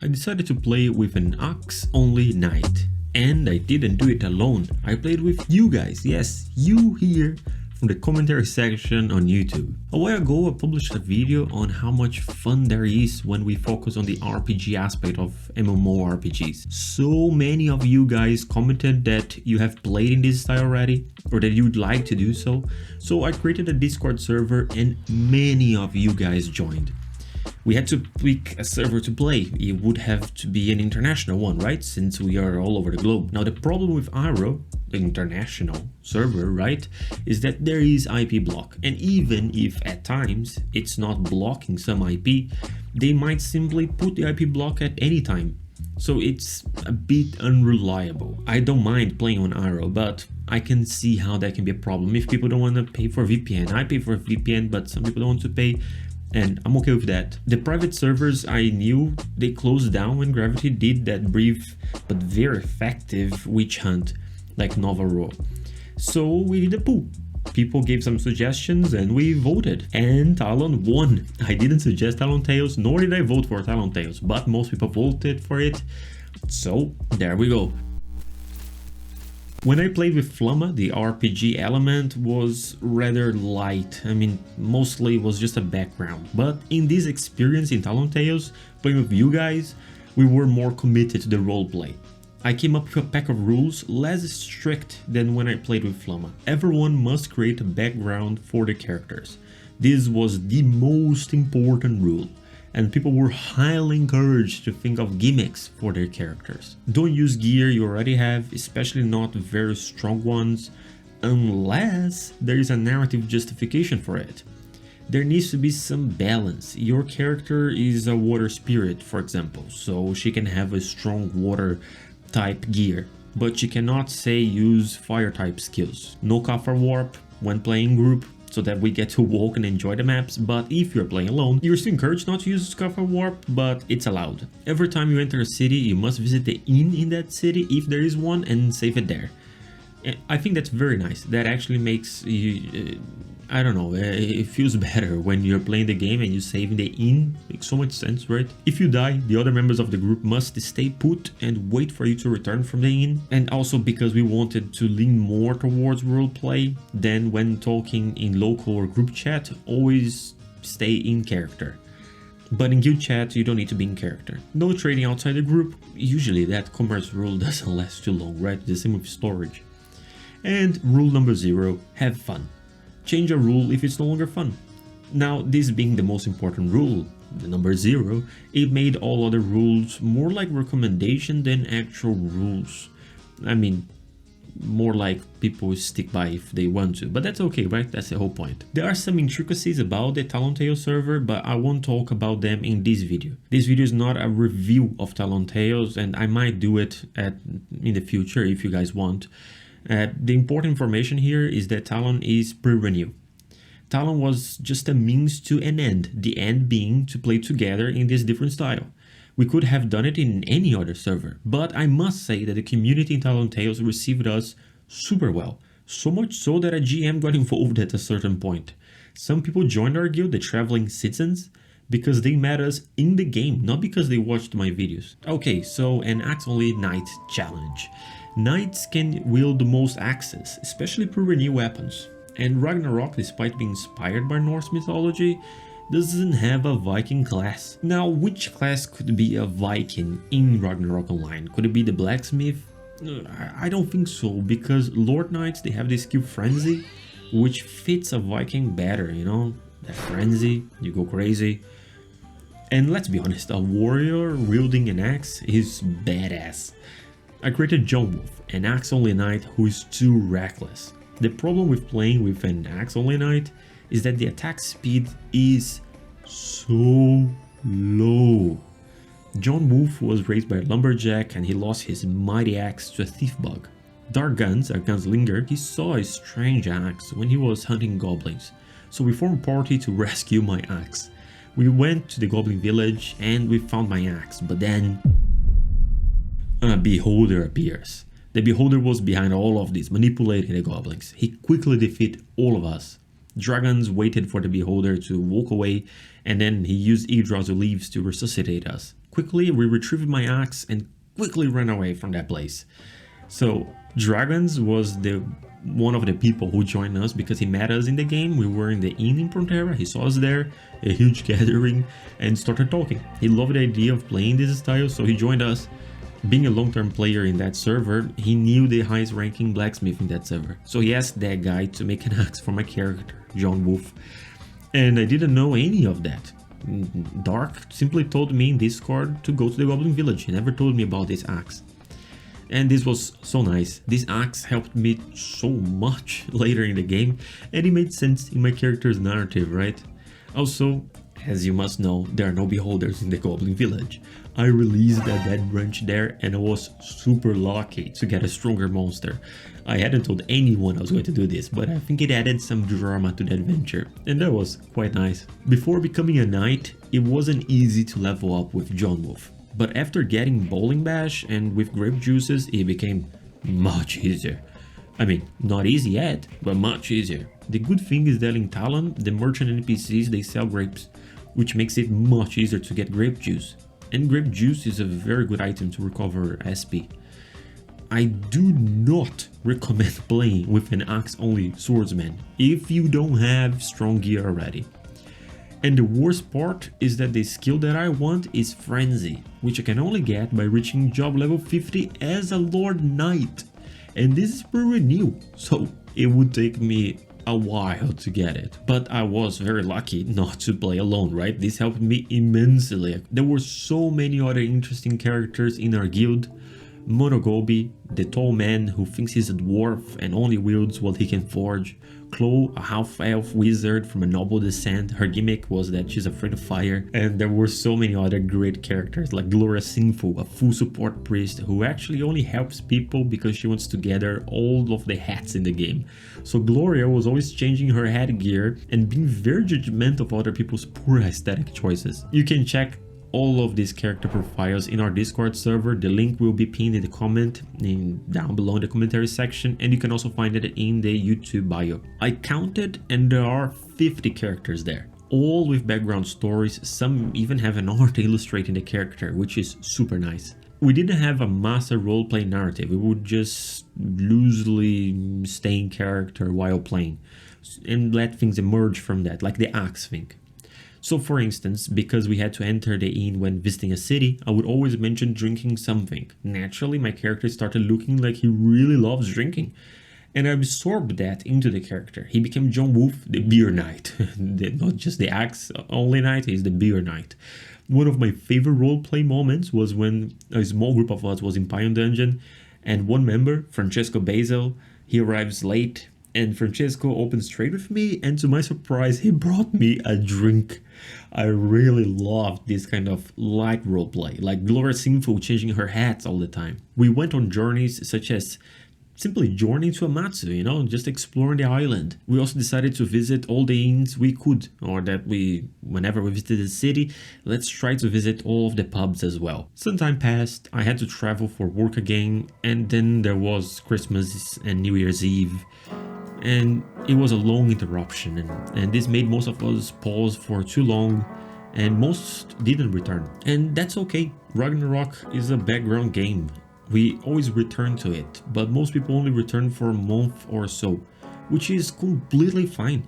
I decided to play with an axe-only knight. And I didn't do it alone, I played with you guys, yes, you here from the commentary section on YouTube. A while ago I published a video on how much fun there is when we focus on the RPG aspect of MMORPGs. So many of you guys commented that you have played in this style already, or that you'd like to do so. So I created a Discord server and many of you guys joined. We had to pick a server to play. It would have to be an international one, right? Since we are all over the globe. Now the problem with Iro, the international server, right, is that there is IP block. And even if at times it's not blocking some IP, they might simply put the IP block at any time. So it's a bit unreliable. I don't mind playing on Iro, but I can see how that can be a problem if people don't want to pay for VPN. I pay for VPN, but some people don't want to pay. And I'm okay with that. The private servers I knew, they closed down when Gravity did that brief but very effective witch hunt like Nova Raw. So we did a poll. People gave some suggestions and we voted. And Talon won. I didn't suggest Talon Tales, nor did I vote for Talon Tales, but most people voted for it. So there we go. When I played with Flamma, the RPG element was rather light. I mean, mostly it was just a background. But in this experience in Talon Tales, playing with you guys, we were more committed to the roleplay. I came up with a pack of rules less strict than when I played with Flamma. Everyone must create a background for the characters. This was the most important rule. And people were highly encouraged to think of gimmicks for their characters. Don't use gear you already have, especially not very strong ones, unless there is a narrative justification for it. There needs to be some balance. Your character is a water spirit, for example, so she can have a strong water type gear, but she cannot, say, use fire type skills. No Kafir warp when playing group, so that we get to walk and enjoy the maps, but if you're playing alone, you're still encouraged not to use Kafir warp, but it's allowed. Every time you enter a city, you must visit the inn in that city, if there is one, and save it there. I think that's very nice. That actually makes you, I don't know, it feels better when you're playing the game and you save in the inn. Makes so much sense, right? If you die, the other members of the group must stay put and wait for you to return from the inn. And also because we wanted to lean more towards roleplay than when talking in local or group chat, always stay in character. But in guild chat, you don't need to be in character. No trading outside the group. Usually that commerce rule doesn't last too long, right? The same with storage. And rule number 0, have fun. Change a rule if it's no longer fun. Now, this being the most important rule, the number 0, it made all other rules more like recommendation than actual rules. I mean, more like people stick by if they want to, but that's okay, right? That's the whole point. There are some intricacies about the Talon Tales server, but I won't talk about them in this video. This video is not a review of Talon Tales, and I might do it in the future if you guys want. The important information here is that Talon is pre-renew. Talon was just a means to an end, the end being to play together in this different style. We could have done it in any other server, but I must say that the community in Talon Tales received us super well, so much so that a GM got involved at a certain point. Some people joined our guild, the Traveling Citizens, because they met us in the game, not because they watched my videos. Okay, so an axe-only knight challenge. Knights can wield the most axes, especially pre-renew weapons. And Ragnarok, despite being inspired by Norse mythology, doesn't have a Viking class. Now, which class could be a Viking in Ragnarok Online? Could it be the blacksmith? I don't think so, because Lord Knights, they have the skill Frenzy, which fits a Viking better, you know? That Frenzy, you go crazy. And let's be honest, a warrior wielding an axe is badass. I created John Wolf, an axe-only knight who is too reckless. The problem with playing with an axe-only knight is that the attack speed is so low. John Wolf was raised by a lumberjack and he lost his mighty axe to a thief bug. Dark Guns, a gunslinger, he saw a strange axe when he was hunting goblins, so we formed a party to rescue my axe. We went to the goblin village and we found my axe, but then a beholder appears. The beholder was behind all of this, manipulating the goblins. He quickly defeated all of us. Dragons waited for the beholder to walk away, and then he used Yggdrasil leaves to resuscitate us. quickly we retrieved my axe and quickly ran away from that place. So Dragons was one of the people who joined us because he met us in the game. We were in the inn in Frontera, he saw us there, a huge gathering, and started talking. He loved the idea of playing this style, so he joined us. Being a long-term player in that server, he knew the highest ranking blacksmith in that server. So he asked that guy to make an axe for my character, John Wolf. And I didn't know any of that. Dark simply told me in Discord to go to the Goblin Village. He never told me about this axe. And this was so nice. This axe helped me so much later in the game, and it made sense in my character's narrative, right? Also, as you must know, there are no beholders in the Goblin Village. I released a dead branch there and I was super lucky to get a stronger monster. I hadn't told anyone I was going to do this, but I think it added some drama to the adventure, and that was quite nice. Before becoming a knight, it wasn't easy to level up with John Wolf. But after getting Bowling Bash and with grape juices, it became much easier. I mean, not easy yet, but much easier. The good thing is that in Talon, the merchant NPCs, they sell grapes, which makes it much easier to get grape juice. And grape juice is a very good item to recover SP. I do not recommend playing with an axe-only swordsman if you don't have strong gear already. And the worst part is that the skill that I want is Frenzy, which I can only get by reaching job level 50 as a Lord Knight. And this is pretty new, so it would take me a while to get it. But I was very lucky not to play alone, right? This helped me immensely. There were so many other interesting characters in our guild. Monogobi, the tall man who thinks he's a dwarf and only wields what he can forge. Chloe, a half-elf wizard from a noble descent. Her gimmick was that she's afraid of fire. And there were so many other great characters like Gloria Sinful, a full support priest who actually only helps people because she wants to gather all of the hats in the game. So Gloria was always changing her headgear and being very judgmental of other people's poor aesthetic choices. You can check all of these character profiles in our Discord server. The link will be pinned in the comment down below in the commentary section, and you can also find it in the YouTube bio. I counted and there are 50 characters there, all with background stories. Some even have an art illustrating the character, which is super nice. We didn't have a master roleplay narrative, we would just loosely stay in character while playing and let things emerge from that, like the axe thing. So for instance, because we had to enter the inn when visiting a city, I would always mention drinking something. Naturally, my character started looking like he really loves drinking. And I absorbed that into the character. He became John Wolf, the beer knight. Not just the axe only knight, he's the beer knight. One of my favorite roleplay moments was when a small group of us was in Pion Dungeon, and one member, Francesco Basil, he arrives late, and Francesco opens trade with me, and to my surprise, he brought me a drink. I really loved this kind of light roleplay, like Gloria Sinful changing her hats all the time. We went on journeys such as simply journeying to Amatsu, you know, just exploring the island. We also decided to visit all the inns we could, or that whenever we visited the city, let's try to visit all of the pubs as well. Some time passed, I had to travel for work again, and then there was Christmas and New Year's Eve. And it was a long interruption, and this made most of us pause for too long, and most didn't return. And that's okay. Ragnarok is a background game. We always return to it, but most people only return for a month or so, which is completely fine.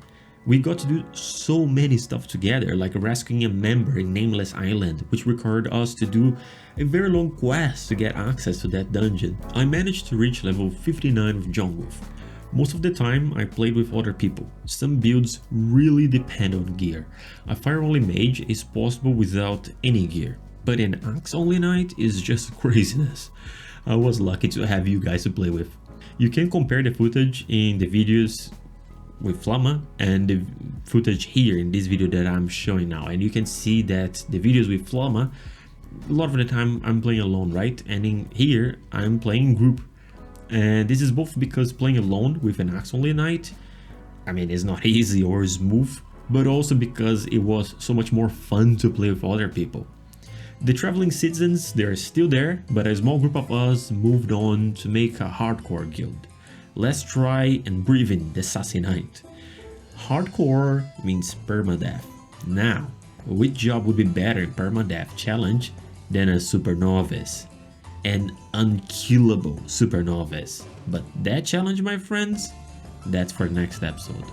We got to do so many stuff together, like rescuing a member in Nameless Island, which required us to do a very long quest to get access to that dungeon. I managed to reach level 59 with John Wolf. Most of the time I played with other people. Some builds really depend on gear. A fire only mage is possible without any gear, but an axe only knight is just craziness. I was lucky to have you guys to play with. You can compare the footage in the videos with Flamma and the footage here in this video that I'm showing now, and you can see that the videos with Flamma, a lot of the time I'm playing alone, right? And in here I'm playing in group. And this is both because playing alone with an axe only knight, I mean, it's not easy or smooth, but also because it was so much more fun to play with other people. The traveling citizens, they're still there, but a small group of us moved on to make a hardcore guild. Let's try and breathe in the sassy knight. Hardcore means permadeath. Now, which job would be better in permadeath challenge than a super novice. An unkillable super novice. But that challenge, my friends, that's for next episode.